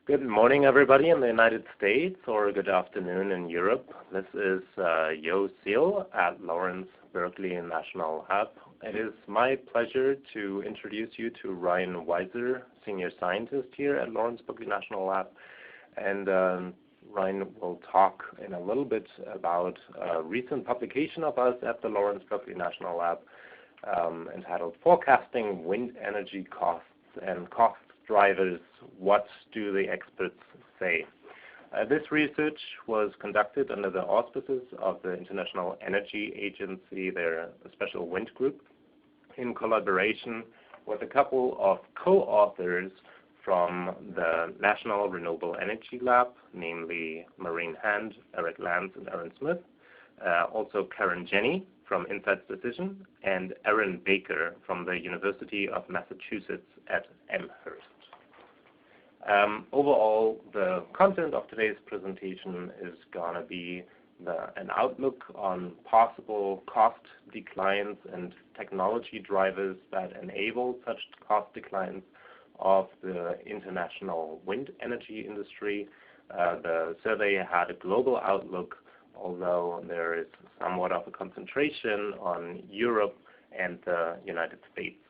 Good morning, everybody in the United States, or good afternoon in Europe. This is Yo Seal at Lawrence Berkeley National Lab. It is my pleasure to introduce you to Ryan Weiser, Senior Scientist here at Lawrence Berkeley National Lab. And Ryan will talk in a little bit about a recent publication of us at the Lawrence Berkeley National Lab entitled Forecasting Wind Energy Costs and Cost Drivers, What Do the Experts Say? This research was conducted under the auspices of the International Energy Agency, their special wind group, in collaboration with a couple of co-authors from the National Renewable Energy Lab, namely Maureen Hand, Eric Lance, and Aaron Smith, also Karen Jenny from Insights Decision, and Aaron Baker from the University of Massachusetts at Amherst. Overall, the content of today's presentation is going to be an outlook on possible cost declines and technology drivers that enable such cost declines of the international wind energy industry. The survey had a global outlook, although there is somewhat of a concentration on Europe and the United States.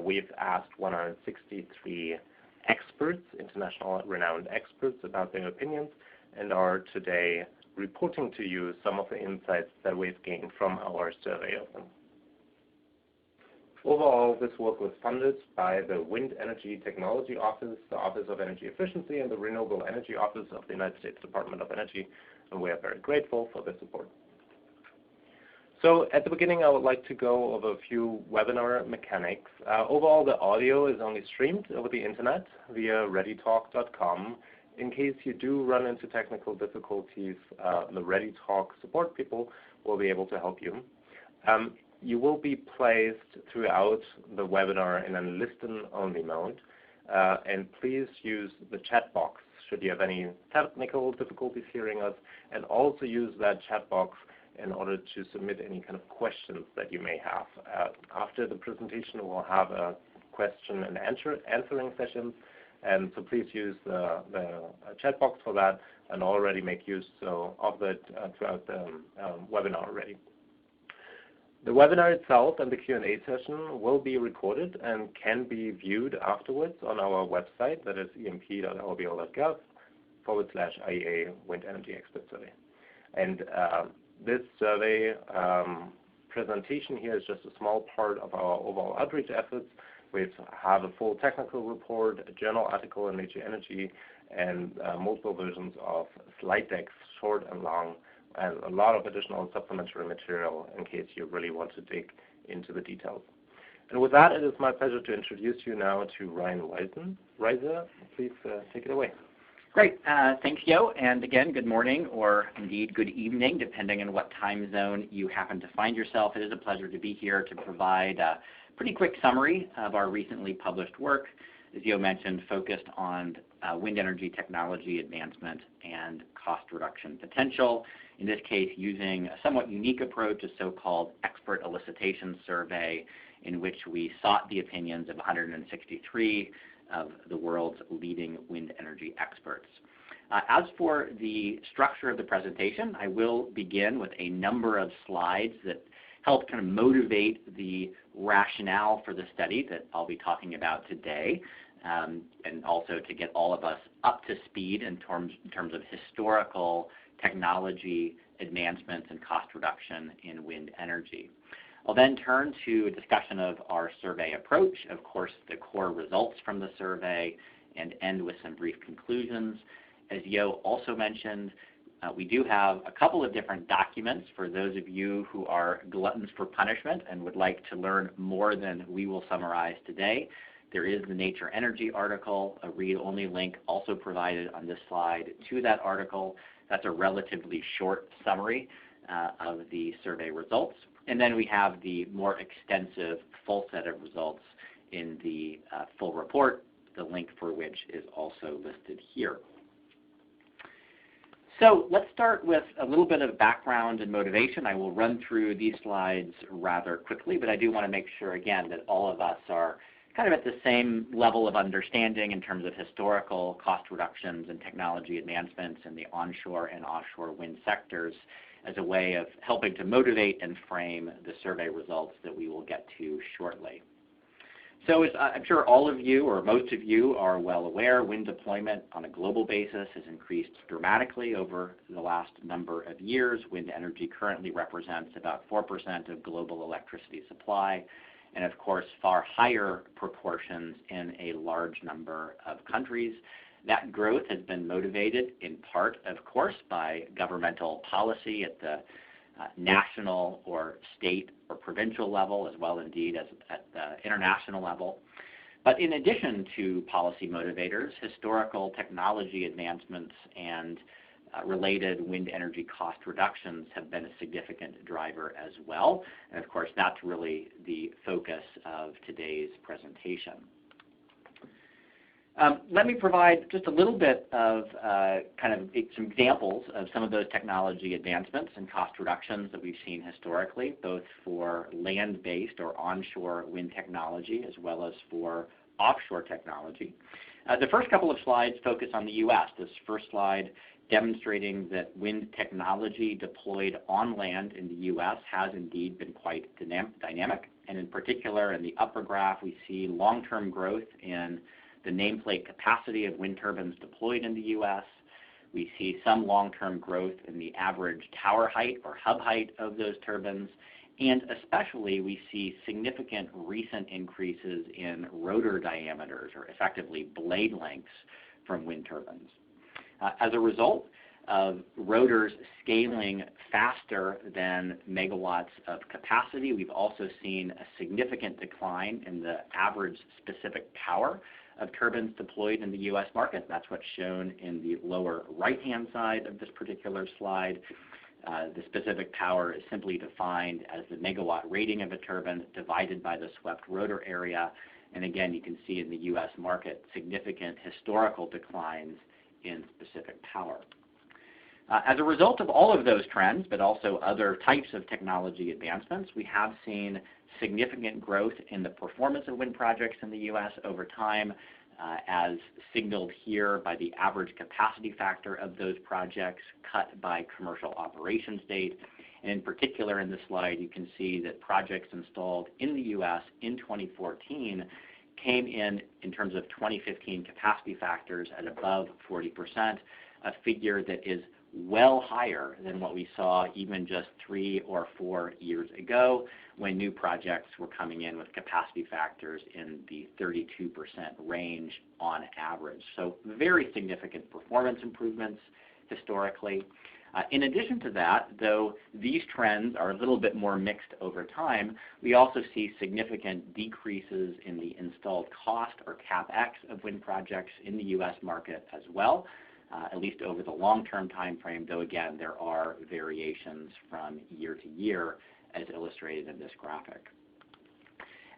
We've asked 163 experts, international renowned experts, about their opinions, and are today reporting to you some of the insights that we've gained from our survey of them. Overall, this work was funded by the Wind Energy Technology Office, the Office of Energy Efficiency, and the Renewable Energy Office of the United States Department of Energy, and we are very grateful for their support. So at the beginning, I would like to go over a few webinar mechanics. Overall, the audio is only streamed over the internet via readytalk.com. In case you do run into technical difficulties, the ReadyTalk support people will be able to help you. You will be placed throughout the webinar in a listen-only mode, and please use the chat box should you have any technical difficulties hearing us, and also use that chat box in order to submit any kind of questions that you may have. After the presentation, we'll have a question and answering session, and so please use the chat box for that, and already make use of it throughout the webinar already. The webinar itself and the Q&A session will be recorded and can be viewed afterwards on our website, that is emp.lbl.gov/IEA Wind Energy Expert Survey. And this survey presentation here is just a small part of our overall outreach efforts. We have a full technical report, a journal article in Nature Energy, and multiple versions of slide decks, short and long, and a lot of additional supplementary material in case you really want to dig into the details. And with that, it is my pleasure to introduce you now to Ryan Weiser. Please take it away. Great. Thanks, Yo. And again, good morning, or indeed good evening, depending on what time zone you happen to find yourself. It is a pleasure to be here to provide a pretty quick summary of our recently published work, as Yo mentioned, focused on wind energy technology advancement and cost reduction potential. In this case, using a somewhat unique approach, a so-called expert elicitation survey, in which we sought the opinions of 163 of the world's leading wind energy experts. As for the structure of the presentation, I will begin with a number of slides that help kind of motivate the rationale for the study that I'll be talking about today, and also to get all of us up to speed in terms of historical technology advancements and cost reduction in wind energy. I'll then turn to a discussion of our survey approach, of course, the core results from the survey, and end with some brief conclusions. As Yo also mentioned, we do have a couple of different documents for those of you who are gluttons for punishment and would like to learn more than we will summarize today. There is the Nature Energy article, a read-only link also provided on this slide to that article. That's a relatively short summary of the survey results. And then we have the more extensive full set of results in the full report, the link for which is also listed here. So let's start with a little bit of background and motivation. I will run through these slides rather quickly, but I do want to make sure, again, that all of us are kind of at the same level of understanding in terms of historical cost reductions and technology advancements in the onshore and offshore wind sectors as a way of helping to motivate and frame the survey results that we will get to shortly. So as I'm sure all of you or most of you are well aware, wind deployment on a global basis has increased dramatically over the last number of years. Wind energy currently represents about 4% of global electricity supply, and of course far higher proportions in a large number of countries. That growth has been motivated in part, of course, by governmental policy at the national or state or provincial level, as well indeed as at the international level. But in addition to policy motivators, historical technology advancements and related wind energy cost reductions have been a significant driver as well. And of course, that's really the focus of today's presentation. Let me provide just a little bit of kind of some examples of some of those technology advancements and cost reductions that we've seen historically, both for land-based or onshore wind technology as well as for offshore technology. The first couple of slides focus on the U.S. This first slide demonstrating that wind technology deployed on land in the U.S. has indeed been quite dynamic. And in particular, in the upper graph, we see long-term growth in the nameplate capacity of wind turbines deployed in the U.S. We see some long-term growth in the average tower height or hub height of those turbines, and especially we see significant recent increases in rotor diameters, or effectively blade lengths, from wind turbines. As a result of rotors scaling faster than megawatts of capacity, we've also seen a significant decline in the average specific power of turbines deployed in the U.S. market. That's what's shown in the lower right-hand side of this particular slide. The specific power is simply defined as the megawatt rating of a turbine divided by the swept rotor area. And again, you can see in the U.S. market significant historical declines in specific power. As a result of all of those trends, but also other types of technology advancements, we have seen significant growth in the performance of wind projects in the U.S. over time, as signaled here by the average capacity factor of those projects cut by commercial operations date. And in particular, in this slide, you can see that projects installed in the U.S. in 2014 came in terms of 2015 capacity factors at above 40%, a figure that is well higher than what we saw even just 3 or 4 years ago, when new projects were coming in with capacity factors in the 32% range on average. So very significant performance improvements historically. In addition to that, though these trends are a little bit more mixed over time, we also see significant decreases in the installed cost, or CapEx, of wind projects in the U.S. market as well, at least over the long-term time frame, though again there are variations from year to year as illustrated in this graphic.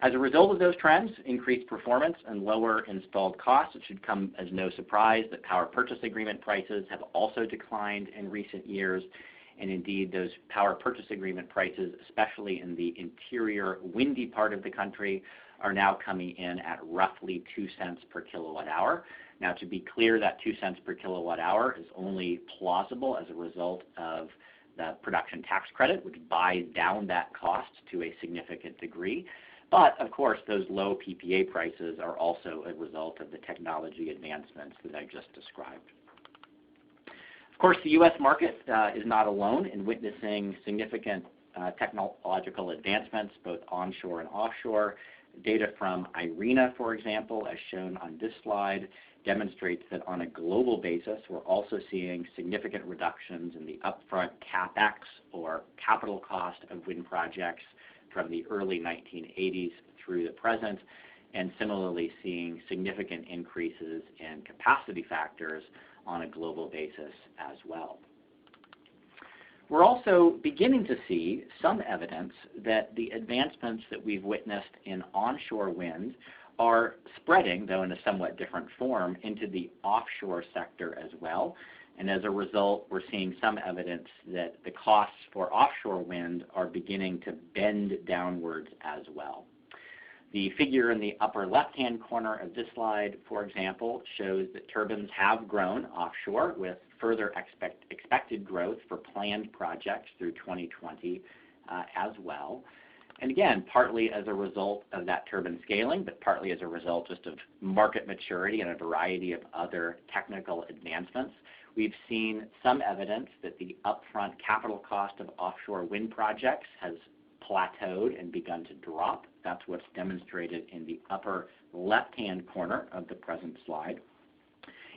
As a result of those trends, increased performance and lower installed costs, it should come as no surprise that power purchase agreement prices have also declined in recent years. And indeed, those power purchase agreement prices, especially in the interior windy part of the country, are now coming in at roughly 2 cents per kilowatt hour. Now, to be clear, that 2 cents per kilowatt hour is only plausible as a result of the production tax credit, which buys down that cost to a significant degree. But, of course, those low PPA prices are also a result of the technology advancements that I just described. Of course, the U.S. market is not alone in witnessing significant technological advancements, both onshore and offshore. Data from IRENA, for example, as shown on this slide, demonstrates that on a global basis, we're also seeing significant reductions in the upfront CapEx, or capital cost, of wind projects from the early 1980s through the present, and similarly seeing significant increases in capacity factors on a global basis as well. We're also beginning to see some evidence that the advancements that we've witnessed in onshore wind are spreading, though in a somewhat different form, into the offshore sector as well. And as a result, we're seeing some evidence that the costs for offshore wind are beginning to bend downwards as well. The figure in the upper left-hand corner of this slide, for example, shows that turbines have grown offshore with further expected growth for planned projects through 2020 as well. And again, partly as a result of that turbine scaling, but partly as a result just of market maturity and a variety of other technical advancements, we've seen some evidence that the upfront capital cost of offshore wind projects has plateaued and begun to drop. That's what's demonstrated in the upper left-hand corner of the present slide.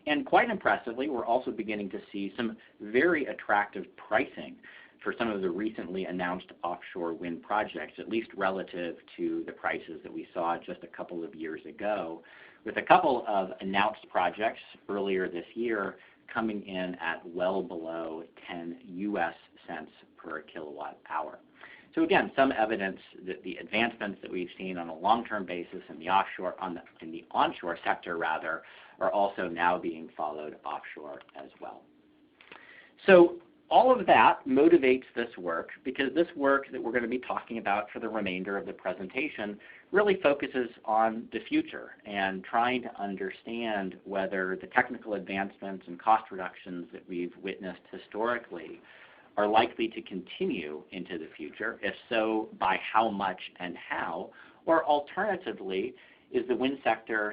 And quite impressively, we're also beginning to see some very attractive pricing for some of the recently announced offshore wind projects, at least relative to the prices that we saw just a couple of years ago, with a couple of announced projects earlier this year coming in at well below 10 US cents per kilowatt hour. So again, some evidence that the advancements that we've seen on a long-term basis in the onshore sector rather, are also now being followed offshore as well. So all of that motivates this work because this work that we're going to be talking about for the remainder of the presentation really focuses on the future and trying to understand whether the technical advancements and cost reductions that we've witnessed historically are likely to continue into the future. If so, by how much and how? Or alternatively, has the wind sector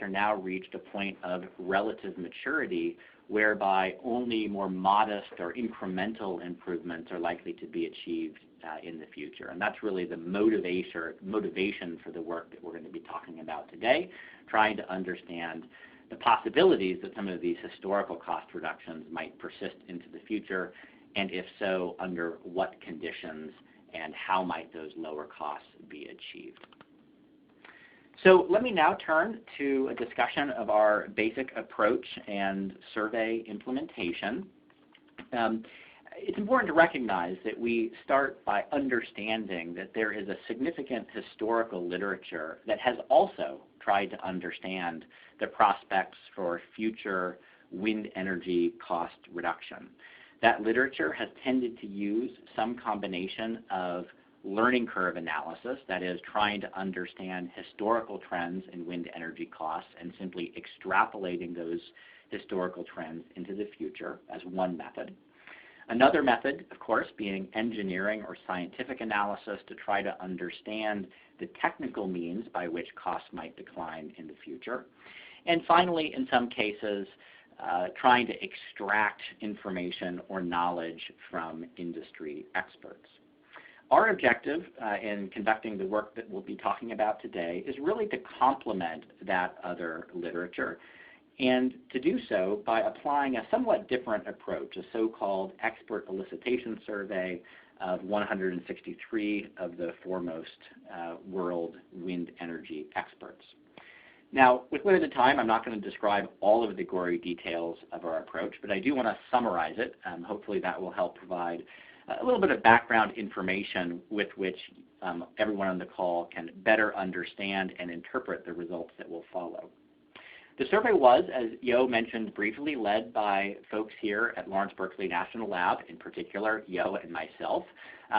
now reached a point of relative maturity whereby only more modest or incremental improvements are likely to be achieved in the future? And that's really the motivation for the work that we're going to be talking about today, trying to understand the possibilities that some of these historical cost reductions might persist into the future, and if so, under what conditions and how might those lower costs be achieved. So let me now turn to a discussion of our basic approach and survey implementation. It's important to recognize that we start by understanding that there is a significant historical literature that has also tried to understand the prospects for future wind energy cost reduction. That literature has tended to use some combination of learning curve analysis, that is, trying to understand historical trends in wind energy costs and simply extrapolating those historical trends into the future as one method. Another method, of course, being engineering or scientific analysis to try to understand the technical means by which costs might decline in the future. And finally, in some cases, trying to extract information or knowledge from industry experts. Our objective in conducting the work that we'll be talking about today is really to complement that other literature, and to do so by applying a somewhat different approach, a so-called expert elicitation survey of 163 of the foremost world wind energy experts. Now, with limited time, I'm not going to describe all of the gory details of our approach, but I do want to summarize it. Hopefully that will help provide a little bit of background information with which everyone on the call can better understand and interpret the results that will follow. The survey was, as Yo mentioned briefly, led by folks here at Lawrence Berkeley National Lab, in particular Yo and myself,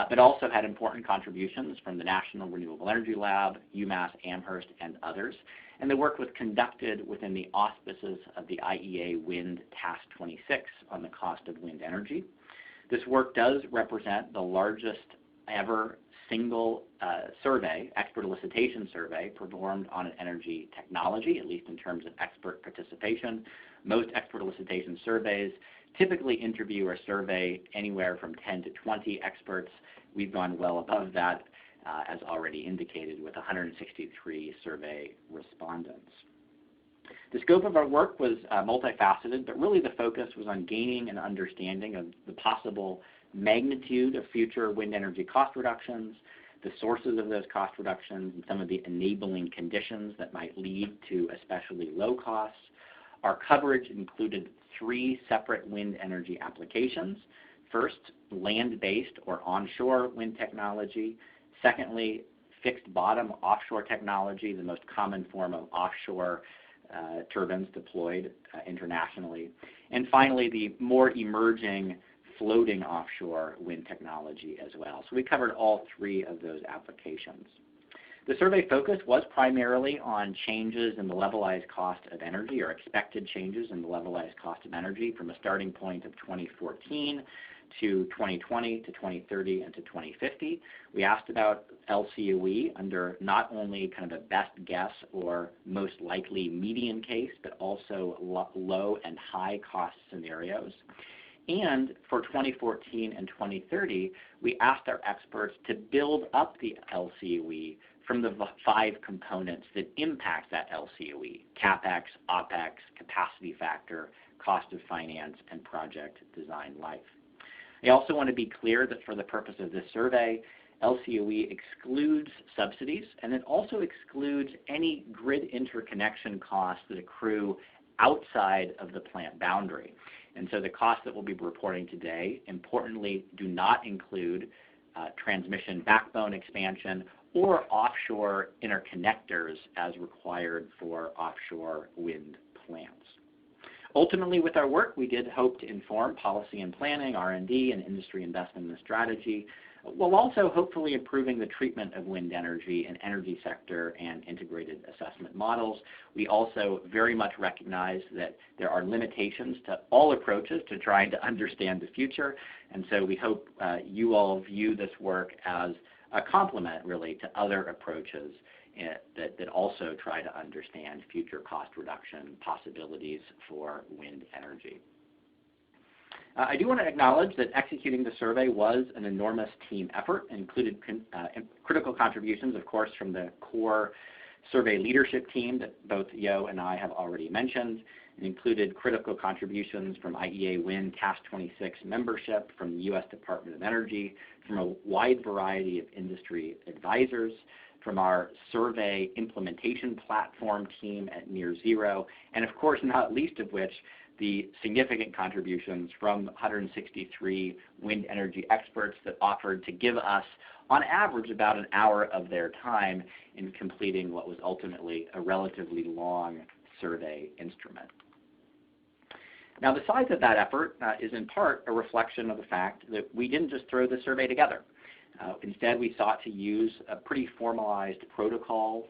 but also had important contributions from the National Renewable Energy Lab, UMass Amherst, and others. And the work was conducted within the auspices of the IEA Wind Task 26 on the cost of wind energy. This work does represent the largest ever single survey, expert elicitation survey, performed on an energy technology, at least in terms of expert participation. Most expert elicitation surveys typically interview or survey anywhere from 10 to 20 experts. We've gone well above that, as already indicated, with 163 survey respondents. The scope of our work was multifaceted, but really the focus was on gaining an understanding of the possible magnitude of future wind energy cost reductions, the sources of those cost reductions, and some of the enabling conditions that might lead to especially low costs. Our coverage included 3 separate wind energy applications. First, land-based or onshore wind technology. Secondly, fixed bottom offshore technology, the most common form of offshore turbines deployed internationally. And finally, the more emerging floating offshore wind technology as well. So we covered all 3 of those applications. The survey focus was primarily on changes in the levelized cost of energy, or expected changes in the levelized cost of energy from a starting point of 2014 to 2020 to 2030 and to 2050. We asked about LCOE under not only kind of a best guess or most likely median case, but also low and high cost scenarios. And for 2014 and 2030, we asked our experts to build up the LCOE from the 5 components that impact that LCOE: CapEx, OpEx, capacity factor, cost of finance, and project design life. I also want to be clear that for the purpose of this survey, LCOE excludes subsidies, and it also excludes any grid interconnection costs that accrue outside of the plant boundary. And so the costs that we'll be reporting today, importantly, do not include transmission backbone expansion or offshore interconnectors as required for offshore wind plants. Ultimately, with our work, we did hope to inform policy and planning, R&D, and industry investment and strategy, while also hopefully improving the treatment of wind energy in energy sector and integrated assessment models. We also very much recognize that there are limitations to all approaches to trying to understand the future, and so we hope you all view this work as a complement, really, to other approaches that also try to understand future cost reduction possibilities for wind energy. I do want to acknowledge that executing the survey was an enormous team effort and included critical contributions, of course, from the core survey leadership team that both Yo and I have already mentioned. It included critical contributions from IEA Wind Task 26 membership, from the U.S. Department of Energy, from a wide variety of industry advisors, from our survey implementation platform team at Near Zero, and of course, not least of which, the significant contributions from 163 wind energy experts that offered to give us, on average, about an hour of their time in completing what was ultimately a relatively long survey instrument. Now, the size of that effort is in part a reflection of the fact that we didn't just throw the survey together. Instead, we sought to use a pretty formalized protocol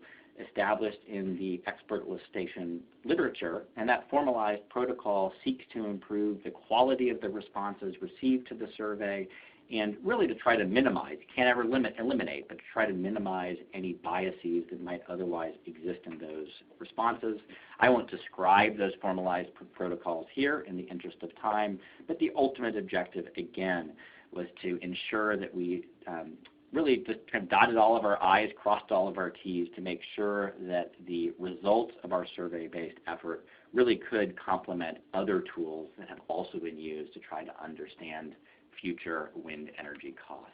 established in the expert elicitation literature, and that formalized protocol seeks to improve the quality of the responses received to the survey and really to try to minimize, can't ever eliminate, but to try to minimize any biases that might otherwise exist in those responses. I won't describe those formalized protocols here in the interest of time, but the ultimate objective, again, was to ensure that we really just kind of dotted all of our I's, crossed all of our T's to make sure that the results of our survey-based effort really could complement other tools that have also been used to try to understand future wind energy costs.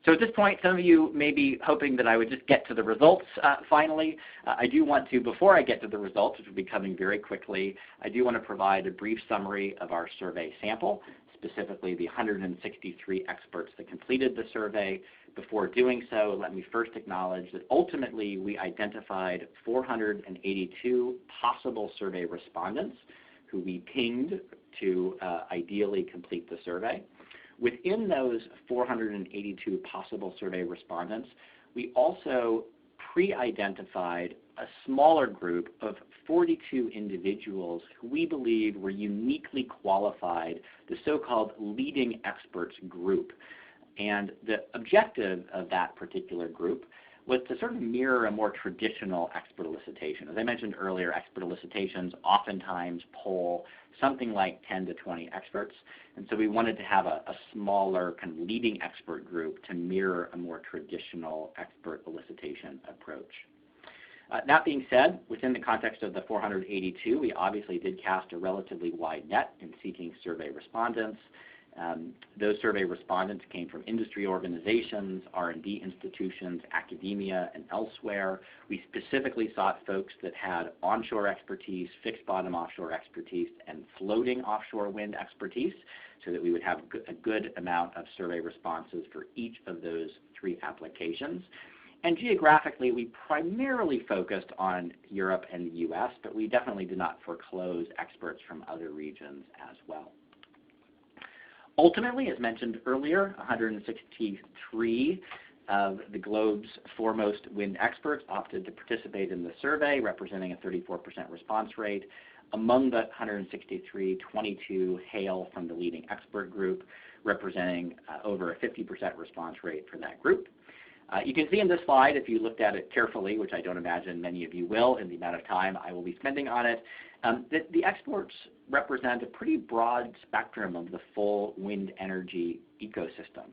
So at this point, some of you may be hoping that I would just get to the results finally. I do want to, before I get to the results, which will be coming very quickly, I do want to provide a brief summary of our survey sample, specifically the 163 experts that completed the survey. Before doing so, let me first acknowledge that ultimately we identified 482 possible survey respondents who we pinged to ideally complete the survey. Within those 482 possible survey respondents, we also pre-identified a smaller group of 42 individuals who we believe were uniquely qualified, the so-called leading experts group. And the objective of that particular group was to sort of mirror a more traditional expert elicitation. As I mentioned earlier, expert elicitations oftentimes poll something like 10 to 20 experts, and so we wanted to have a smaller kind of leading expert group to mirror a more traditional expert elicitation approach. That being said, within the context of the 482, we obviously did cast a relatively wide net in seeking survey respondents. Those survey respondents came from industry organizations, R&D institutions, academia, and elsewhere. We specifically sought folks that had onshore expertise, fixed bottom offshore expertise, and floating offshore wind expertise, so that we would have a good amount of survey responses for each of those 3 applications. And geographically, we primarily focused on Europe and the US, but we definitely did not foreclose experts from other regions as well. Ultimately, as mentioned earlier, 163 of the globe's foremost wind experts opted to participate in the survey, representing a 34% response rate. Among the 163, 22 hail from the leading expert group, representing over a 50% response rate for that group. You can see in this slide, if you looked at it carefully, which I don't imagine many of you will in the amount of time I will be spending on it, that the experts represent a pretty broad spectrum of the full wind energy ecosystem.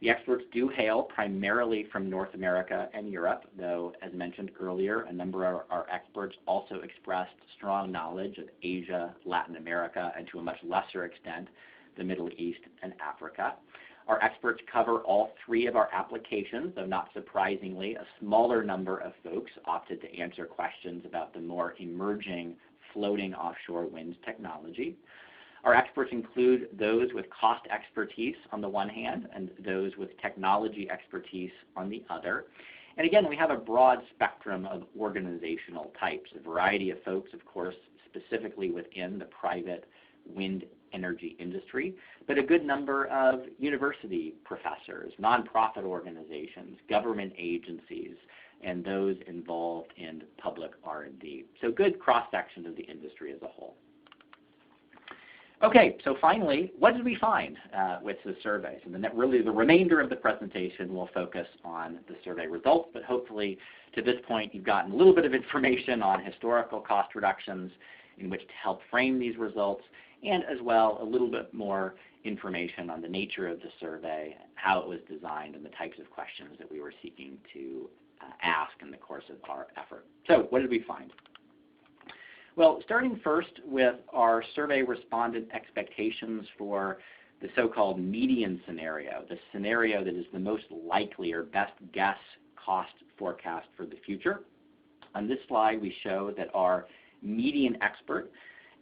The experts do hail primarily from North America and Europe, though, as mentioned earlier, a number of our experts also expressed strong knowledge of Asia, Latin America, and to a much lesser extent, the Middle East and Africa. Our experts cover all three of our applications, though not surprisingly, a smaller number of folks opted to answer questions about the more emerging floating offshore wind technology. Our experts include those with cost expertise on the one hand and those with technology expertise on the other. And again, we have a broad spectrum of organizational types, a variety of folks, of course, specifically within the private wind energy industry, but a good number of university professors, nonprofit organizations, government agencies, and those involved in public R&D. So good cross-section of the industry as a whole. Okay, so finally, what did we find with the survey? So really the remainder of the presentation will focus on the survey results, but hopefully to this point you've gotten a little bit of information on historical cost reductions in which to help frame these results, and as well a little bit more information on the nature of the survey, how it was designed, and the types of questions that we were seeking to ask in the course of our effort. So what did we find? Well, starting first with our survey respondent expectations for the so-called median scenario, the scenario that is the most likely or best guess cost forecast for the future. On this slide, we show that our median expert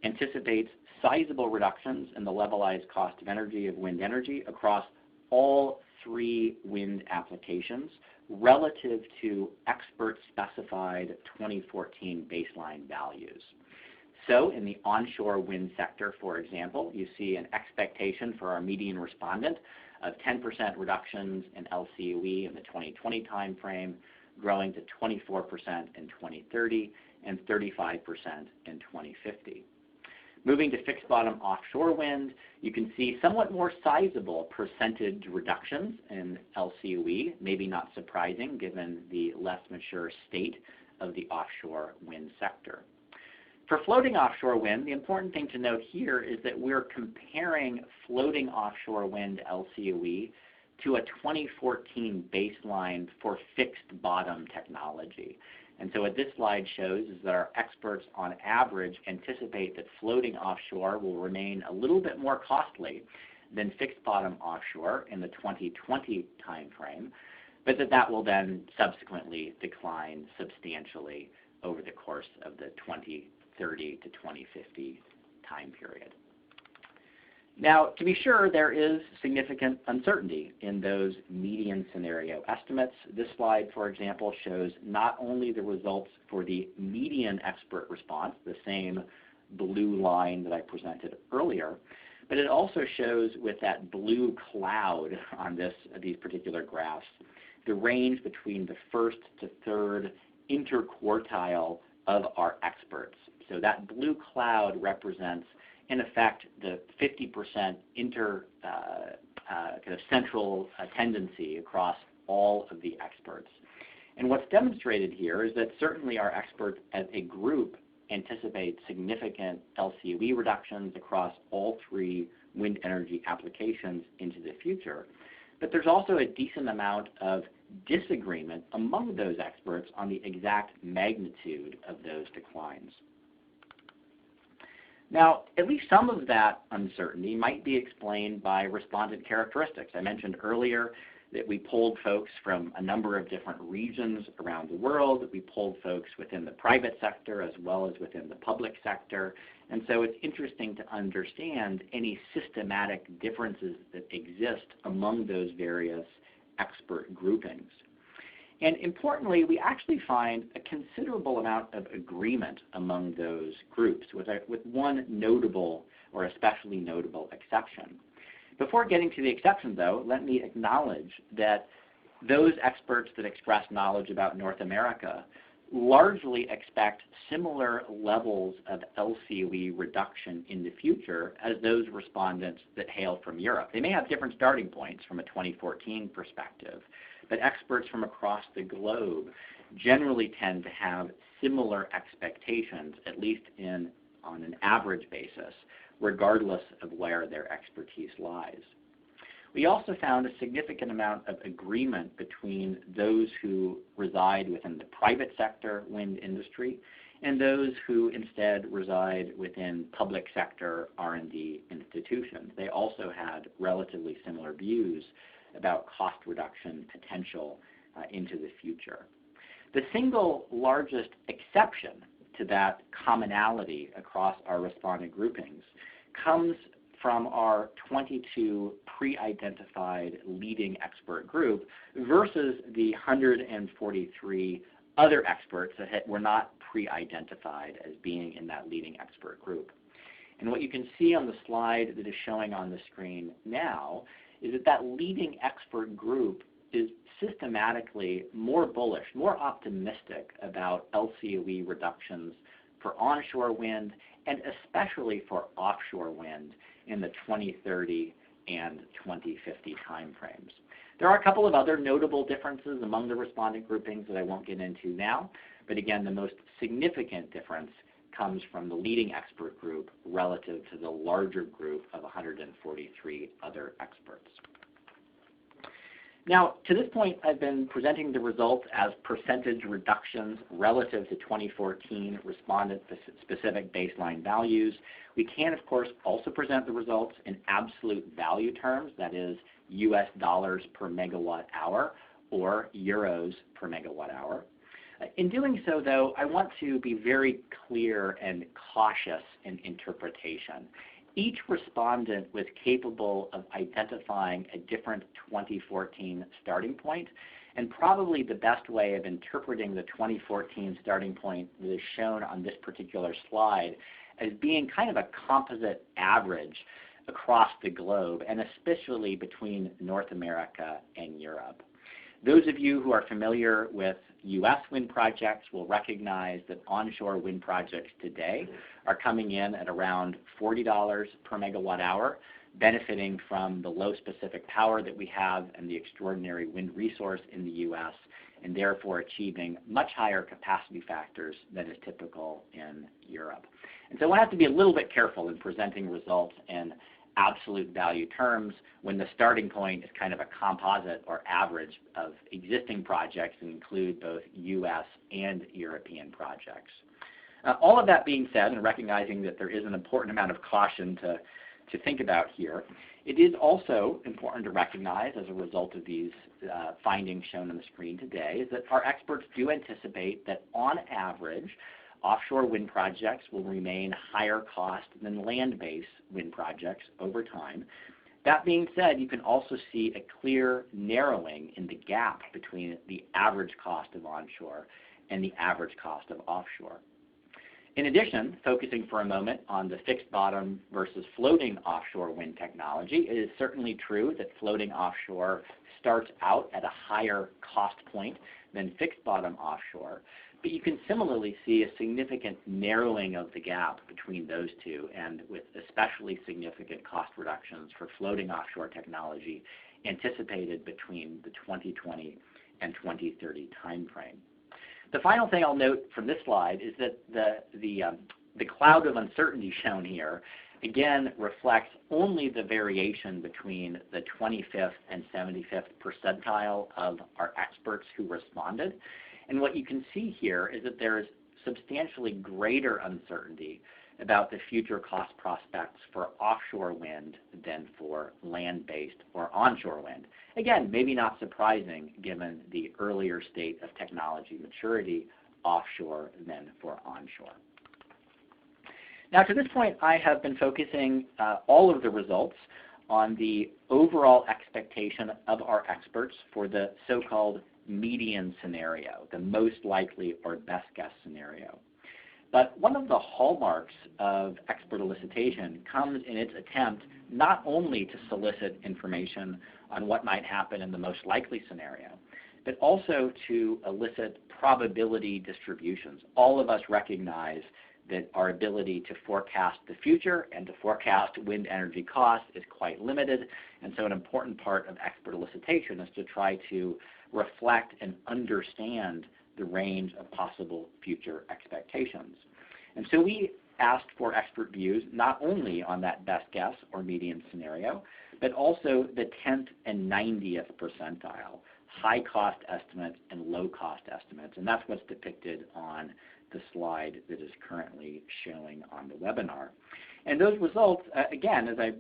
anticipates sizable reductions in the levelized cost of energy of wind energy across all three wind applications relative to expert-specified 2014 baseline values. So in the onshore wind sector, for example, you see an expectation for our median respondent of 10% reductions in LCOE in the 2020 timeframe, growing to 24% in 2030 and 35% in 2050. Moving to fixed bottom offshore wind, you can see somewhat more sizable percentage reductions in LCOE, maybe not surprising given the less mature state of the offshore wind sector. For floating offshore wind, the important thing to note here is that we're comparing floating offshore wind LCOE to a 2014 baseline for fixed bottom technology. And so what this slide shows is that our experts on average anticipate that floating offshore will remain a little bit more costly than fixed bottom offshore in the 2020 timeframe, but that will then subsequently decline substantially over the course of the 2030 to 2050 time period. Now, to be sure, there is significant uncertainty in those median scenario estimates. This slide, for example, shows not only the results for the median expert response, the same blue line that I presented earlier, but it also shows with that blue cloud on these particular graphs, the range between the first to third interquartile of our experts. So that blue cloud represents, in effect, the 50% kind of central tendency across all of the experts. And what's demonstrated here is that certainly our experts as a group anticipate significant LCOE reductions across all three wind energy applications into the future. But there's also a decent amount of disagreement among those experts on the exact magnitude of those declines. Now, at least some of that uncertainty might be explained by respondent characteristics. I mentioned earlier that we polled folks from a number of different regions around the world, that we polled folks within the private sector as well as within the public sector. And so it's interesting to understand any systematic differences that exist among those various expert groupings. And importantly, we actually find a considerable amount of agreement among those groups, with one notable or especially notable exception. Before getting to the exception, though, let me acknowledge that those experts that express knowledge about North America largely expect similar levels of LCOE reduction in the future as those respondents that hail from Europe. They may have different starting points from a 2014 perspective, but experts from across the globe generally tend to have similar expectations, at least on an average basis, regardless of where their expertise lies. We also found a significant amount of agreement between those who reside within the private sector wind industry and those who instead reside within public sector R&D institutions. They also had relatively similar views about cost reduction potential into the future. The single largest exception to that commonality across our respondent groupings comes from our 22 pre-identified leading expert group versus the 143 other experts that were not pre-identified as being in that leading expert group. And what you can see on the slide that is showing on the screen now is that that leading expert group is systematically more bullish, more optimistic about LCOE reductions for onshore wind and especially for offshore wind in the 2030 and 2050 timeframes. There are a couple of other notable differences among the respondent groupings that I won't get into now, but again, the most significant difference comes from the leading expert group relative to the larger group of 143 other experts. Now, to this point, I've been presenting the results as percentage reductions relative to 2014 respondent-specific baseline values. We can, of course, also present the results in absolute value terms, that is, US dollars per megawatt hour or euros per megawatt hour. In doing so, though, I want to be very clear and cautious in interpretation. Each respondent was capable of identifying a different 2014 starting point, and probably the best way of interpreting the 2014 starting point that is shown on this particular slide as being kind of a composite average across the globe, and especially between North America and Europe. Those of you who are familiar with U.S. wind projects will recognize that onshore wind projects today are coming in at around $40 per megawatt hour, benefiting from the low specific power that we have and the extraordinary wind resource in the U.S., and therefore achieving much higher capacity factors than is typical in Europe. And so I have to be a little bit careful in presenting results in absolute value terms when the starting point is kind of a composite or average of existing projects that include both U.S. and European projects. All of that being said, and recognizing that there is an important amount of caution to think about here, it is also important to recognize as a result of these findings shown on the screen today is that our experts do anticipate that on average, offshore wind projects will remain higher cost than land-based wind projects over time. That being said, you can also see a clear narrowing in the gap between the average cost of onshore and the average cost of offshore. In addition, focusing for a moment on the fixed bottom versus floating offshore wind technology, it is certainly true that floating offshore starts out at a higher cost point than fixed bottom offshore. But you can similarly see a significant narrowing of the gap between those two, and with especially significant cost reductions for floating offshore technology anticipated between the 2020 and 2030 timeframe. The final thing I'll note from this slide is that the cloud of uncertainty shown here again reflects only the variation between the 25th and 75th percentile of our experts who responded. And what you can see here is that there is substantially greater uncertainty about the future cost prospects for offshore wind than for land-based or onshore wind. Again, maybe not surprising given the earlier state of technology maturity offshore than for onshore. Now, to this point, I have been focusing all of the results on the overall expectation of our experts for the so-called median scenario, the most likely or best guess scenario. But one of the hallmarks of expert elicitation comes in its attempt not only to solicit information on what might happen in the most likely scenario, but also to elicit probability distributions. All of us recognize that our ability to forecast the future and to forecast wind energy costs is quite limited, and so an important part of expert elicitation is to try to reflect and understand the range of possible future expectations. And so we asked for expert views not only on that best guess or median scenario, but also the 10th and 90th percentile, high cost estimates and low cost estimates, and that's what's depicted on the slide that is currently showing on the webinar. And those results, again, as I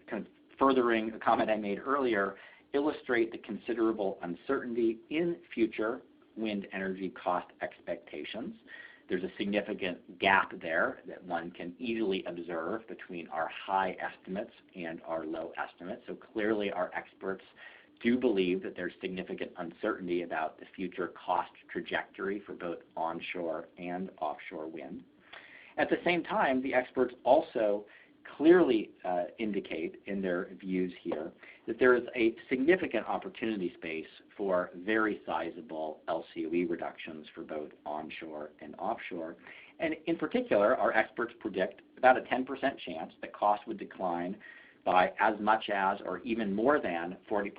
kind of furthering a comment I made earlier, illustrate the considerable uncertainty in future wind energy cost expectations. There's a significant gap there that one can easily observe between our high estimates and our low estimates. So clearly our experts do believe that there's significant uncertainty about the future cost trajectory for both onshore and offshore wind. At the same time, the experts also clearly indicate in their views here that there is a significant opportunity space for very sizable LCOE reductions for both onshore and offshore. And in particular, our experts predict about a 10% chance that costs would decline by as much as or even more than 40%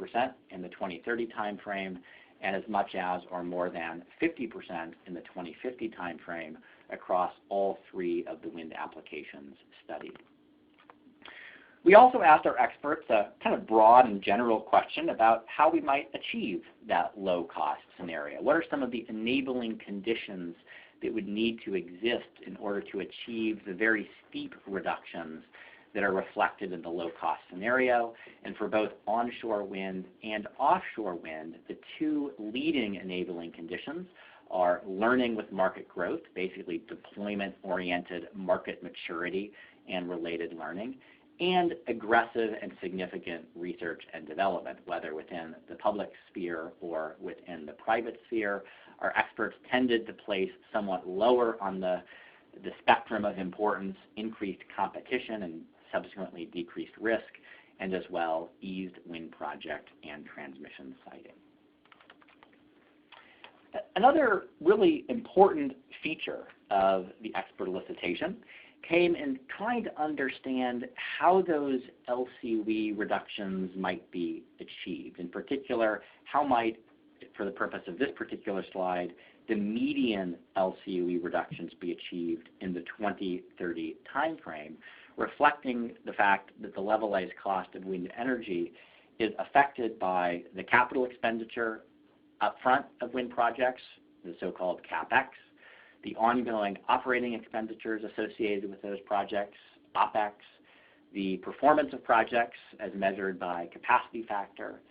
in the 2030 timeframe, and as much as or more than 50% in the 2050 timeframe across all three of the wind applications studied. We also asked our experts a kind of broad and general question about how we might achieve that low-cost scenario. What are some of the enabling conditions that would need to exist in order to achieve the very steep reductions that are reflected in the low-cost scenario? And for both onshore wind and offshore wind, the two leading enabling conditions are learning with market growth, basically deployment-oriented market maturity and related learning, and aggressive and significant research and development, whether within the public sphere or within the private sphere. Our experts tended to place somewhat lower on the spectrum of importance, increased competition and subsequently decreased risk, and as well eased wind project and transmission siting. Another really important feature of the expert elicitation came in trying to understand how those LCOE reductions might be achieved. In particular, how might, for the purpose of this particular slide, the median LCOE reductions be achieved in the 2030 timeframe, reflecting the fact that the levelized cost of wind energy is affected by the capital expenditure upfront of wind projects, the so-called CapEx, the ongoing operating expenditures associated with those projects, OpEx, the performance of projects as measured by capacity factor,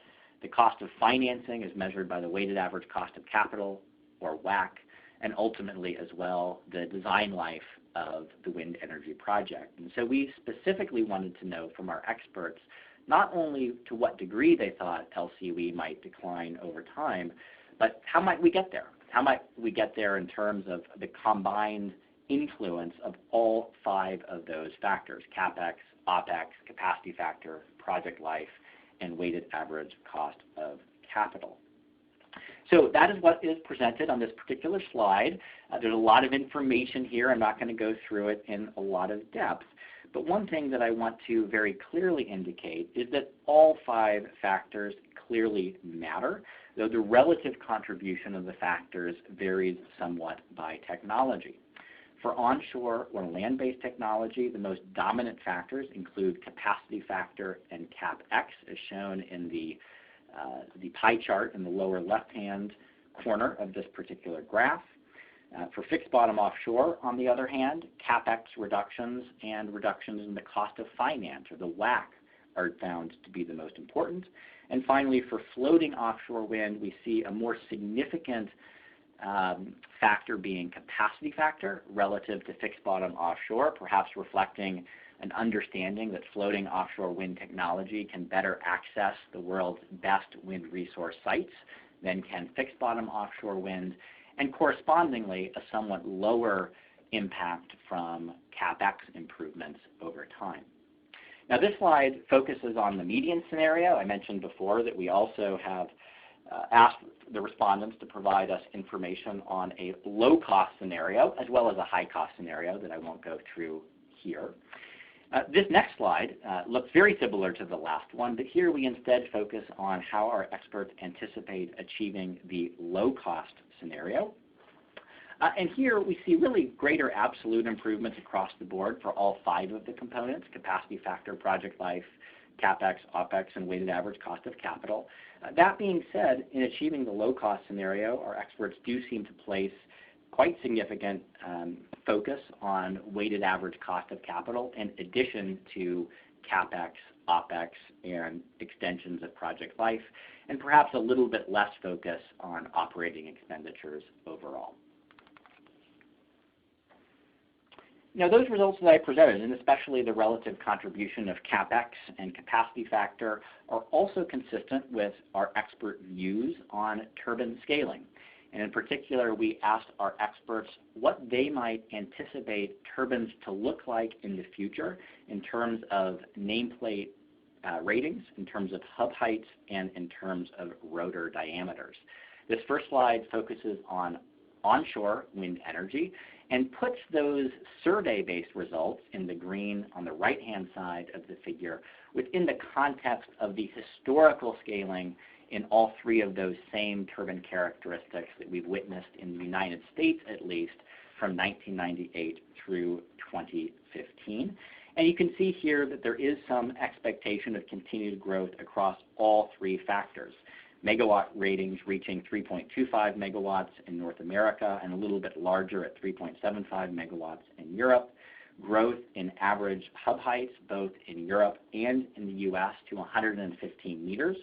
the cost of financing as measured by the weighted average cost of capital, or WACC, and ultimately as well the design life of the wind energy project. And so we specifically wanted to know from our experts not only to what degree they thought LCOE might decline over time, but how might we get there? How might we get there in terms of the combined influence of all five of those factors: CapEx, OpEx, capacity factor, project life, and weighted average cost of capital. So that is what is presented on this particular slide. There's a lot of information here. I'm not going to go through it in a lot of depth. But one thing that I want to very clearly indicate is that all five factors clearly matter, though the relative contribution of the factors varies somewhat by technology. For onshore or land-based technology, the most dominant factors include capacity factor and CapEx, as shown in the pie chart in the lower left-hand corner of this particular graph. For fixed bottom offshore, on the other hand, CapEx reductions and reductions in the cost of finance, or the WACC, are found to be the most important. And finally, for floating offshore wind, we see a more significant factor being capacity factor relative to fixed bottom offshore, perhaps reflecting an understanding that floating offshore wind technology can better access the world's best wind resource sites than can fixed bottom offshore wind, and correspondingly a somewhat lower impact from CapEx improvements over time. Now this slide focuses on the median scenario. I mentioned before that we also have asked the respondents to provide us information on a low-cost scenario as well as a high-cost scenario that I won't go through here. This next slide looks very similar to the last one, but here we instead focus on how our experts anticipate achieving the low-cost scenario. And here we see really greater absolute improvements across the board for all 5 of the components: capacity factor, project life, CapEx, OpEx, and weighted average cost of capital. That being said, in achieving the low-cost scenario, our experts do seem to place quite significant focus on weighted average cost of capital in addition to CapEx, OpEx, and extensions of project life, and perhaps a little bit less focus on operating expenditures overall. Now, those results that I presented, and especially the relative contribution of CapEx and capacity factor, are also consistent with our expert views on turbine scaling. And in particular, we asked our experts what they might anticipate turbines to look like in the future in terms of nameplate ratings, in terms of hub heights, and in terms of rotor diameters. This first slide focuses on onshore wind energy and puts those survey-based results in the green on the right-hand side of the figure within the context of the historical scaling in all 3 of those same turbine characteristics that we've witnessed in the United States, at least, from 1998 through 2015. And you can see here that there is some expectation of continued growth across all 3 factors. Megawatt ratings reaching 3.25 megawatts in North America and a little bit larger at 3.75 megawatts in Europe. Growth in average hub heights, both in Europe and in the US, to 115 meters,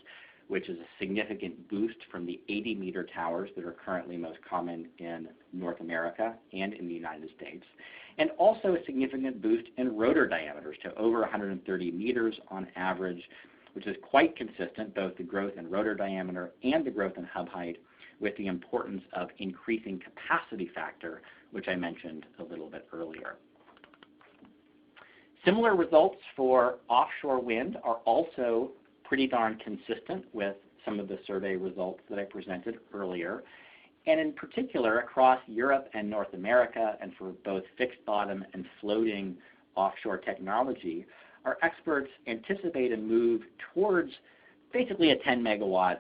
which is a significant boost from the 80-meter towers that are currently most common in North America and in the United States. And also a significant boost in rotor diameters to over 130 meters on average, which is quite consistent, both the growth in rotor diameter and the growth in hub height, with the importance of increasing capacity factor, which I mentioned a little bit earlier. Similar results for offshore wind are also pretty darn consistent with some of the survey results that I presented earlier. And in particular, across Europe and North America, and for both fixed bottom and floating offshore technology, our experts anticipate a move towards basically a 10 megawatt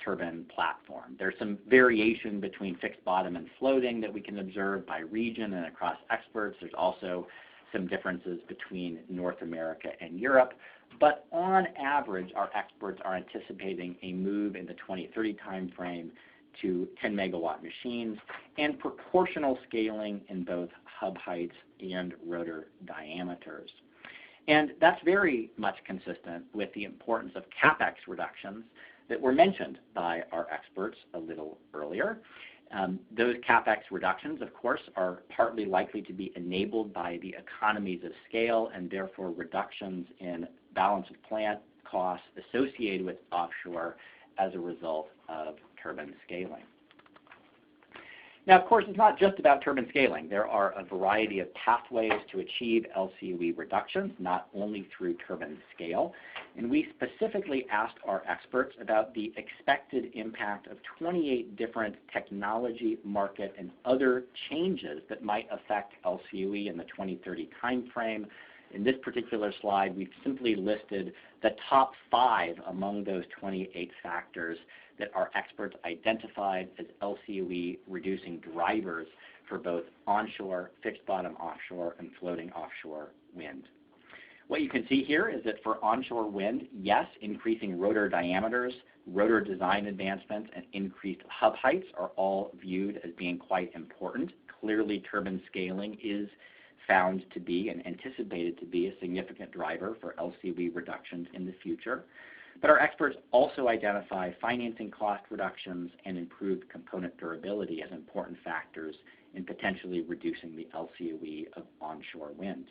turbine platform. There's some variation between fixed bottom and floating that we can observe by region and across experts. There's also some differences between North America and Europe. But on average, our experts are anticipating a move in the 2030 timeframe to 10 megawatt machines and proportional scaling in both hub heights and rotor diameters. And that's very much consistent with the importance of CapEx reductions that were mentioned by our experts a little earlier. Those CapEx reductions, of course, are partly likely to be enabled by the economies of scale and therefore reductions in balance of plant costs associated with offshore as a result of turbine scaling. Now, of course, it's not just about turbine scaling. There are a variety of pathways to achieve LCOE reductions, not only through turbine scale. And we specifically asked our experts about the expected impact of 28 different technology, market, and other changes that might affect LCOE in the 2030 timeframe. In this particular slide, we've simply listed the top 5 among those 28 factors that our experts identified as LCOE reducing drivers for both onshore, fixed bottom offshore, and floating offshore wind. What you can see here is that for onshore wind, yes, increasing rotor diameters, rotor design advancements, and increased hub heights are all viewed as being quite important. Clearly, turbine scaling is found to be and anticipated to be a significant driver for LCOE reductions in the future. But our experts also identify financing cost reductions and improved component durability as important factors in potentially reducing the LCOE of onshore wind.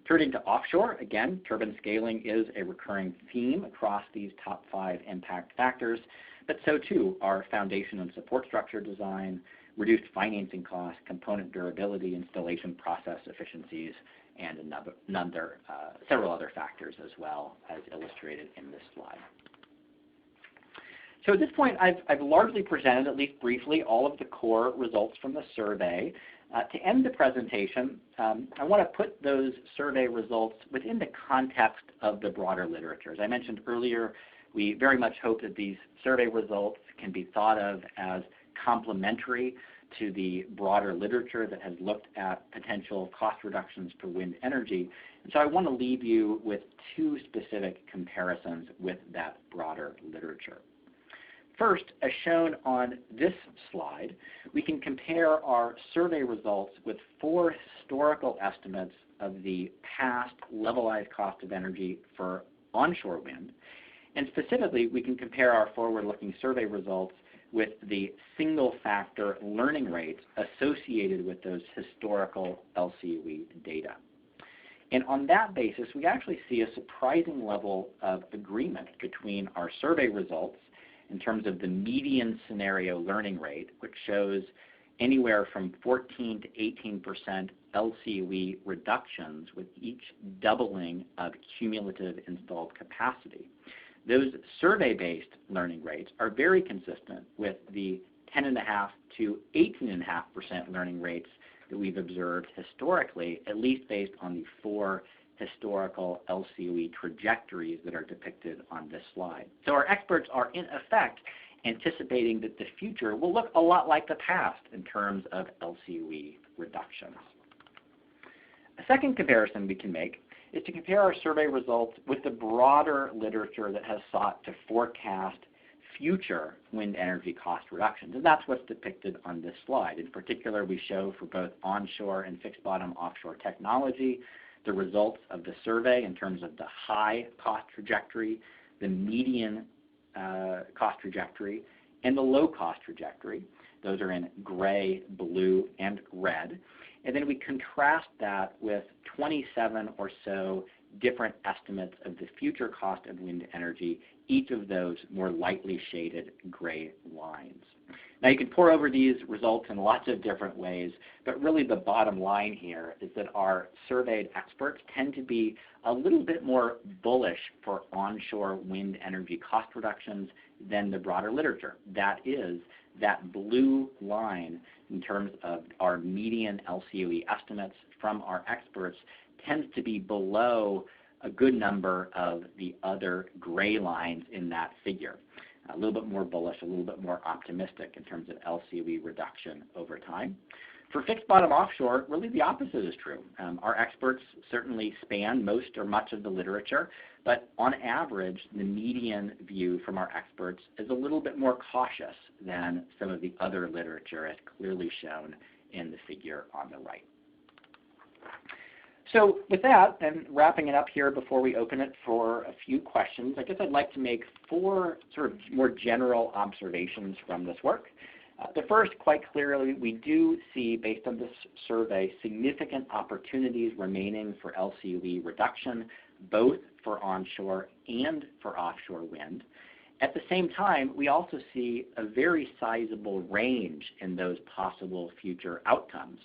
Turning to offshore, again, turbine scaling is a recurring theme across these top 5 impact factors, but so too are foundation and support structure design, reduced financing costs, component durability, installation process efficiencies, and several other factors as well, as illustrated in this slide. So at this point, I've largely presented, at least briefly, all of the core results from the survey. To end the presentation, I want to put those survey results within the context of the broader literature. As I mentioned earlier, we very much hope that these survey results can be thought of as complementary to the broader literature that has looked at potential cost reductions for wind energy. And so I want to leave you with two specific comparisons with that broader literature. First, as shown on this slide, we can compare our survey results with 4 historical estimates of the past levelized cost of energy for onshore wind. And specifically, we can compare our forward-looking survey results with the single-factor learning rates associated with those historical LCOE data. And on that basis, we actually see a surprising level of agreement between our survey results in terms of the median scenario learning rate, which shows anywhere from 14 to 18% LCOE reductions with each doubling of cumulative installed capacity. Those survey-based learning rates are very consistent with the 10.5 to 18.5% learning rates that we've observed historically, at least based on the 4 historical LCOE trajectories that are depicted on this slide. So our experts are in effect anticipating that the future will look a lot like the past in terms of LCOE reductions. A second comparison we can make is to compare our survey results with the broader literature that has sought to forecast future wind energy cost reductions. And that's what's depicted on this slide. In particular, we show for both onshore and fixed-bottom offshore technology the results of the survey in terms of the high cost trajectory, the median cost trajectory, and the low cost trajectory. Those are in gray, blue, and red. And then we contrast that with 27 or so different estimates of the future cost of wind energy, each of those more lightly shaded gray lines. Now you can pore over these results in lots of different ways, but really the bottom line here is that our surveyed experts tend to be a little bit more bullish for onshore wind energy cost reductions than the broader literature. That is, that blue line in terms of our median LCOE estimates from our experts tends to be below a good number of the other gray lines in that figure. A little bit more bullish, a little bit more optimistic in terms of LCOE reduction over time. For fixed bottom offshore, really the opposite is true. Our experts certainly span most or much of the literature, but on average, the median view from our experts is a little bit more cautious than some of the other literature, as clearly shown in the figure on the right. So with that, and wrapping it up here before we open it for a few questions, I guess I'd like to make 4 sort of more general observations from this work. The first, quite clearly, we do see, based on this survey, significant opportunities remaining for LCOE reduction, both for onshore and for offshore wind. At the same time, we also see a very sizable range in those possible future outcomes,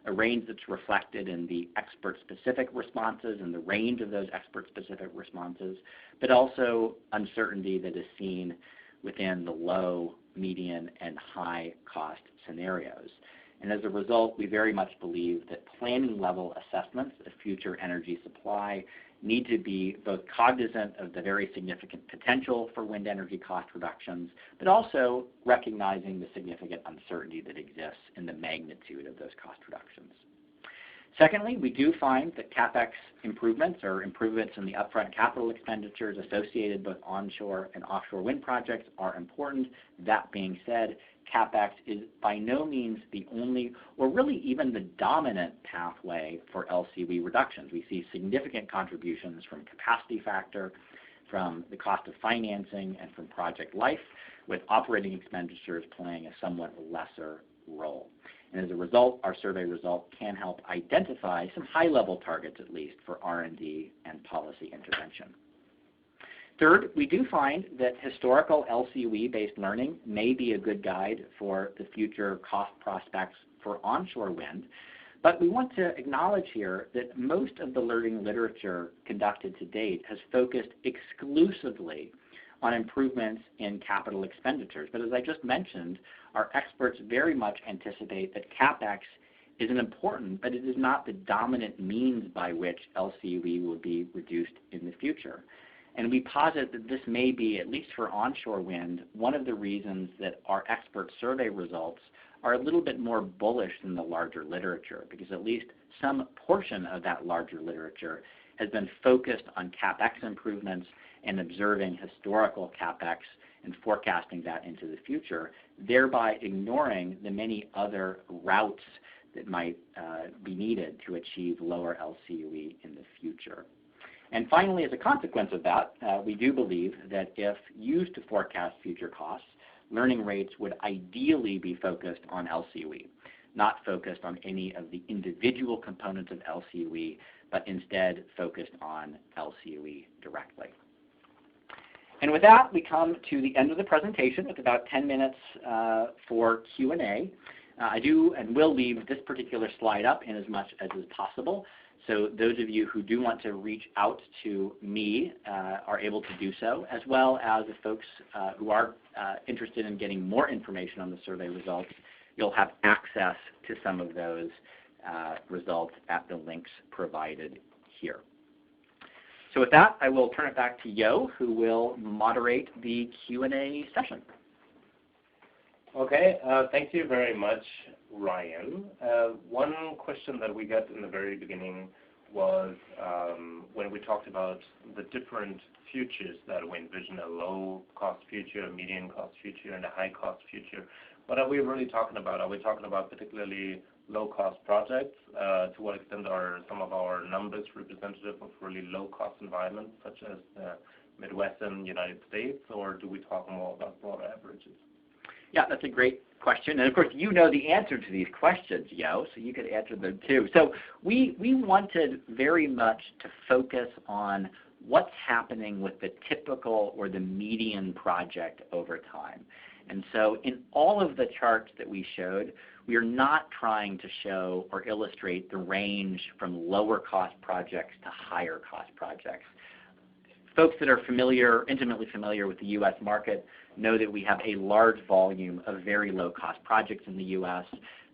a range that's reflected in the expert-specific responses and the range of those expert-specific responses, but also uncertainty that is seen within the low, median, and high cost scenarios. And as a result, we very much believe that planning-level assessments of future energy supply need to be both cognizant of the very significant potential for wind energy cost reductions, but also recognizing the significant uncertainty that exists in the magnitude of those cost reductions. Secondly, we do find that CapEx improvements, or improvements in the upfront capital expenditures associated with onshore and offshore wind projects, are important. That being said, CapEx is by no means the only, or really even the dominant pathway for LCOE reductions. We see significant contributions from capacity factor, from the cost of financing, and from project life, with operating expenditures playing a somewhat lesser role. And as a result, our survey result can help identify some high-level targets, at least, for R&D and policy intervention. Third, we do find that historical LCOE-based learning may be a good guide for the future cost prospects for onshore wind, but we want to acknowledge here that most of the learning literature conducted to date has focused exclusively on improvements in capital expenditures. But as I just mentioned, our experts very much anticipate that CapEx is important, but it is not the dominant means by which LCOE will be reduced in the future. And we posit that this may be, at least for onshore wind, one of the reasons that our expert survey results are a little bit more bullish than the larger literature, because at least some portion of that larger literature has been focused on CapEx improvements and observing historical CapEx and forecasting that into the future, thereby ignoring the many other routes that might be needed to achieve lower LCOE in the future. And finally, as a consequence of that, we do believe that if used to forecast future costs, learning rates would ideally be focused on LCOE, not focused on any of the individual components of LCOE, but instead focused on LCOE directly. And with that, we come to the end of the presentation with about 10 minutes for Q&A. I do and will leave this particular slide up in as much as is possible. So those of you who do want to reach out to me are able to do so, as well as the folks who are interested in getting more information on the survey results. You'll have access to some of those results at the links provided here. So with that, I will turn it back to Yo, who will moderate the Q&A session. Okay, thank you very much, Ryan. One question that we got in the very beginning was when we talked about the different futures that we envision, a low-cost future, a medium-cost future, and a high-cost future. What are we really talking about? Are we talking about particularly low-cost projects? To what extent are some of our numbers representative of really low-cost environments, such as the Midwestern United States, or do we talk more about broader averages? Yeah, that's a great question. And of course, you know the answer to these questions, Yo, so you could answer them too. So we wanted very much to focus on what's happening with the typical or the median project over time. And so in all of the charts that we showed, we are not trying to show or illustrate the range from lower cost projects to higher cost projects. Folks that are intimately familiar with the U.S. market know that we have a large volume of very low-cost projects in the U.S.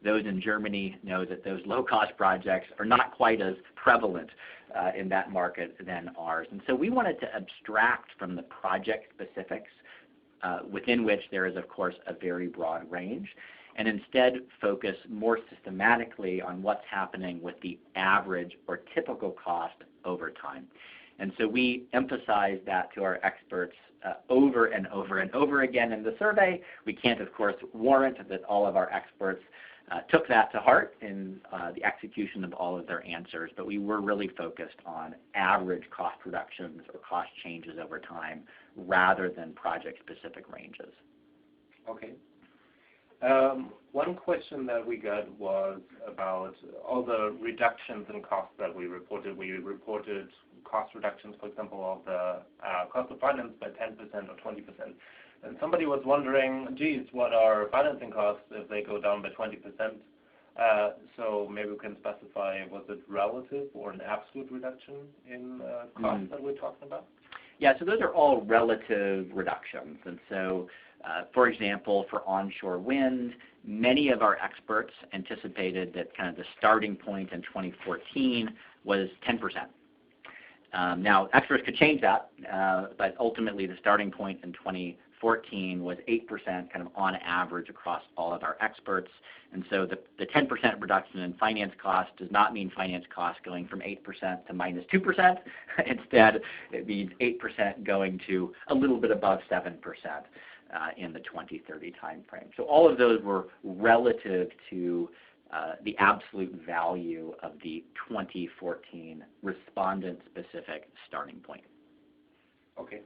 Those in Germany know that those low-cost projects are not quite as prevalent in that market than ours. And so we wanted to abstract from the project specifics within which there is, of course, a very broad range, and instead focus more systematically on what's happening with the average or typical cost over time. And so we emphasize that to our experts over and over and over again in the survey. We can't, of course, warrant that all of our experts took that to heart in the execution of all of their answers, but we were really focused on average cost reductions or cost changes over time rather than project-specific ranges. Okay. One question that we got was about all the reductions in costs that we reported. We reported cost reductions, for example, of the cost of finance by 10% or 20%. And somebody was wondering, geez, what are financing costs if they go down by 20%? So maybe we can specify, was it relative or an absolute reduction in costs that we're talking about? Yeah, so those are all relative reductions. And so, for example, for onshore wind, many of our experts anticipated that kind of the starting point in 2014 was 10%. Now, experts could change that, but ultimately the starting point in 2014 was 8% kind of on average across all of our experts. And so the 10% reduction in finance cost does not mean finance cost going from 8% to minus 2%. Instead, it means 8% going to a little bit above 7% in the 2030 timeframe. So all of those were relative to the absolute value of the 2014 respondent-specific starting point. Okay.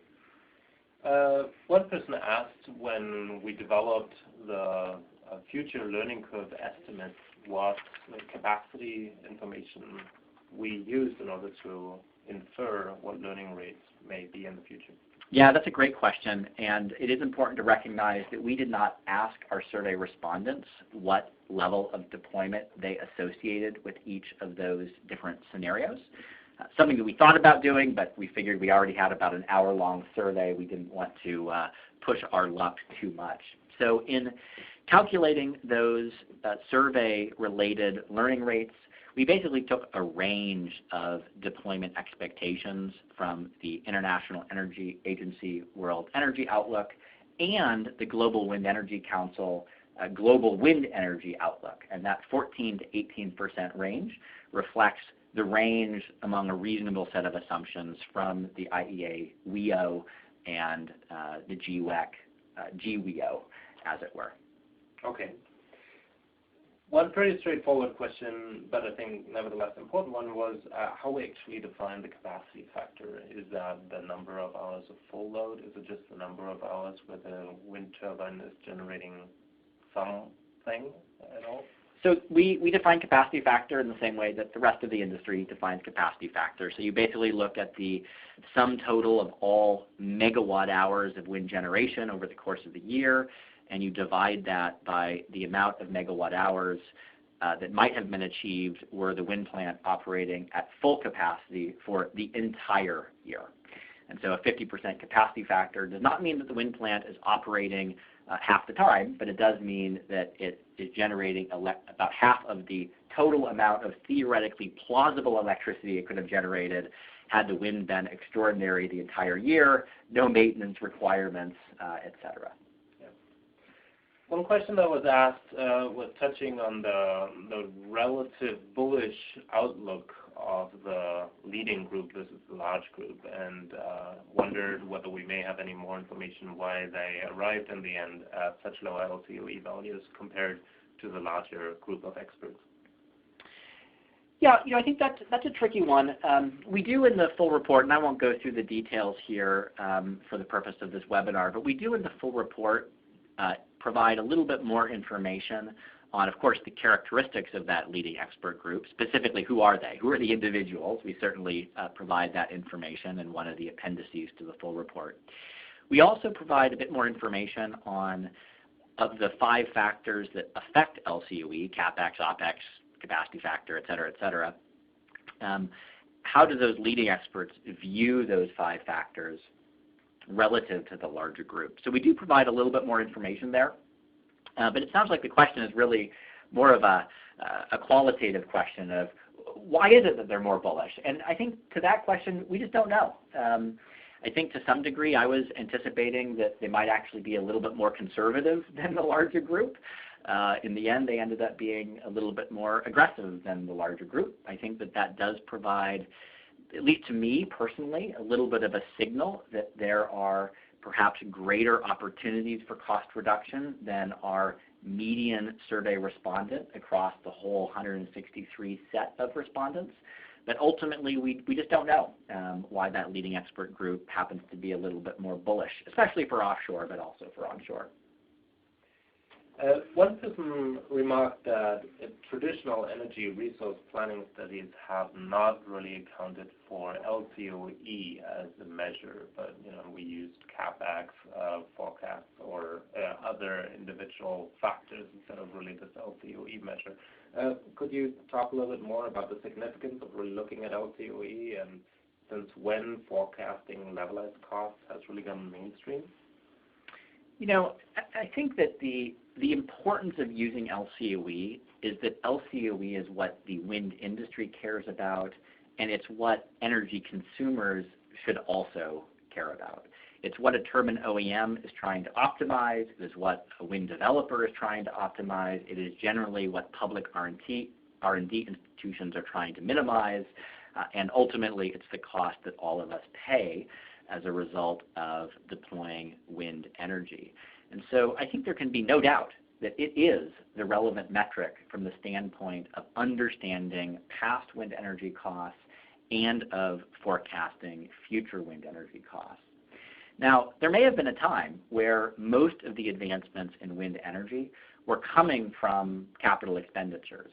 One person asked when we developed the future learning curve estimates what capacity information we used in order to infer what learning rates may be in the future. Yeah, that's a great question, and it is important to recognize that we did not ask our survey respondents what level of deployment they associated with each of those different scenarios. something that we thought about doing, but we figured we already had about an hour-long survey. We didn't want to push our luck too much. So in calculating those survey-related learning rates, we basically took a range of deployment expectations from the International Energy Agency World Energy Outlook and the Global Wind Energy Council Global Wind Energy Outlook. And that 14 to 18% range reflects the range among a reasonable set of assumptions from the IEA WEO and the GWEO, as it were. Okay. One pretty straightforward question, but I think nevertheless important one, was how we actually define the capacity factor. Is that the number of hours of full load? Is it just the number of hours where the wind turbine is generating something at all? So we define capacity factor in the same way that the rest of the industry defines capacity factor. So you basically look at the sum total of all megawatt hours of wind generation over the course of the year, and you divide that by the amount of megawatt hours that might have been achieved were the wind plant operating at full capacity for the entire year. And so a 50% capacity factor does not mean that the wind plant is operating half the time, but it does mean that it is generating about half of the total amount of theoretically plausible electricity it could have generated had the wind been extraordinary the entire year, no maintenance requirements, et cetera. One question that was asked was touching on the relative bullish outlook of the leading group versus the large group, and wondered whether we may have any more information why they arrived in the end at such low LCOE values compared to the larger group of experts. Yeah, I think that's a tricky one. We do in the full report, and I won't go through the details here for the purpose of this webinar, but we do in the full report provide a little bit more information on, of course, the characteristics of that leading expert group, specifically who are they? Who are the individuals? We certainly provide that information in one of the appendices to the full report. We also provide a bit more information on, of the 5 factors that affect LCOE, CapEx, OpEx, capacity factor, et cetera, how do those leading experts view those 5 factors relative to the larger group? So we do provide a little bit more information there, but it sounds like the question is really more of a qualitative question of why is it that they're more bullish? And I think to that question, we just don't know. I think to some degree I was anticipating that they might actually be a little bit more conservative than the larger group. In the end, they ended up being a little bit more aggressive than the larger group. I think that that does provide, at least to me personally, a little bit of a signal that there are perhaps greater opportunities for cost reduction than our median survey respondent across the whole 163 set of respondents. But ultimately, we just don't know why that leading expert group happens to be a little bit more bullish, especially for offshore, but also for onshore. One person remarked that traditional energy resource planning studies have not really accounted for LCOE as a measure, but we used CapEx forecasts or other individual factors instead of really this LCOE measure. Could you talk a little bit more about the significance of really looking at LCOE, and since when forecasting levelized costs has really gone mainstream? I think that the importance of using LCOE is that LCOE is what the wind industry cares about, and it's what energy consumers should also care about. It's what a turbine OEM is trying to optimize. It is what a wind developer is trying to optimize. It is generally what public R&D institutions are trying to minimize, and ultimately it's the cost that all of us pay as a result of deploying wind energy. And so I think there can be no doubt that it is the relevant metric from the standpoint of understanding past wind energy costs and of forecasting future wind energy costs. Now, there may have been a time where most of the advancements in wind energy were coming from capital expenditures,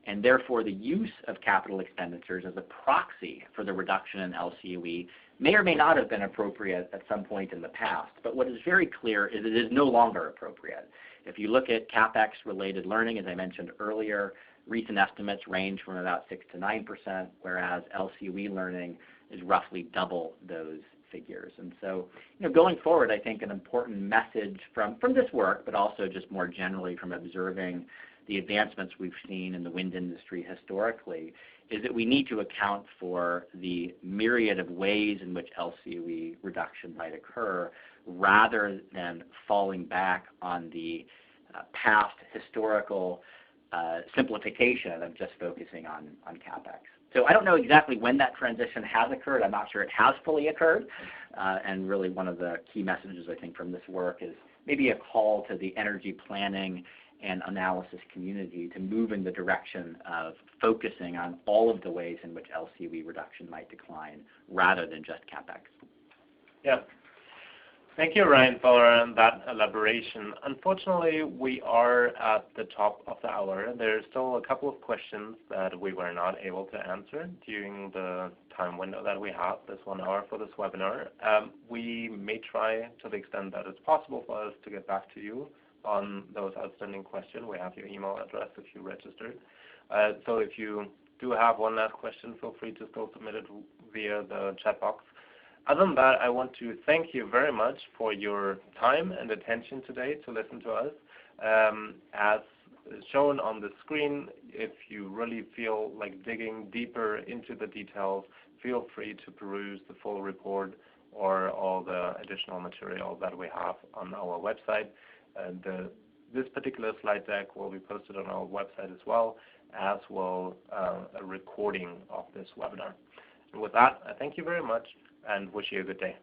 and therefore the use of capital expenditures as a proxy for the reduction in LCOE may or may not have been appropriate at some point in the past. But what is very clear is it is no longer appropriate. If you look at CapEx-related learning, as I mentioned earlier, recent estimates range from about 6 to 9%, whereas LCOE learning is roughly double those figures. And so, going forward, I think an important message from this work, but also just more generally from observing the advancements we've seen in the wind industry historically, is that we need to account for the myriad of ways in which LCOE reduction might occur, rather than falling back on the past historical simplification of just focusing on CapEx. So I don't know exactly when that transition has occurred. I'm not sure it has fully occurred. And really one of the key messages, I think, from this work is maybe a call to the energy planning and analysis community to move in the direction of focusing on all of the ways in which LCOE reduction might decline, rather than just CapEx. Yeah. Thank you, Ryan, for that elaboration. Unfortunately, we are at the top of the hour. There's still a couple of questions that we were not able to answer during the time window that we have, this 1 hour for this webinar. We may try to the extent that it's possible for us to get back to you on those outstanding questions. We have your email address if you registered. So if you do have one last question, feel free to still submit it via the chat box. Other than that, I want to thank you very much for your time and attention today to listen to us. As shown on the screen, if you really feel like digging deeper into the details, feel free to peruse the full report or all the additional material that we have on our website. This particular slide deck will be posted on our website as well, as will a recording of this webinar. And with that, I thank you very much and wish you a good day.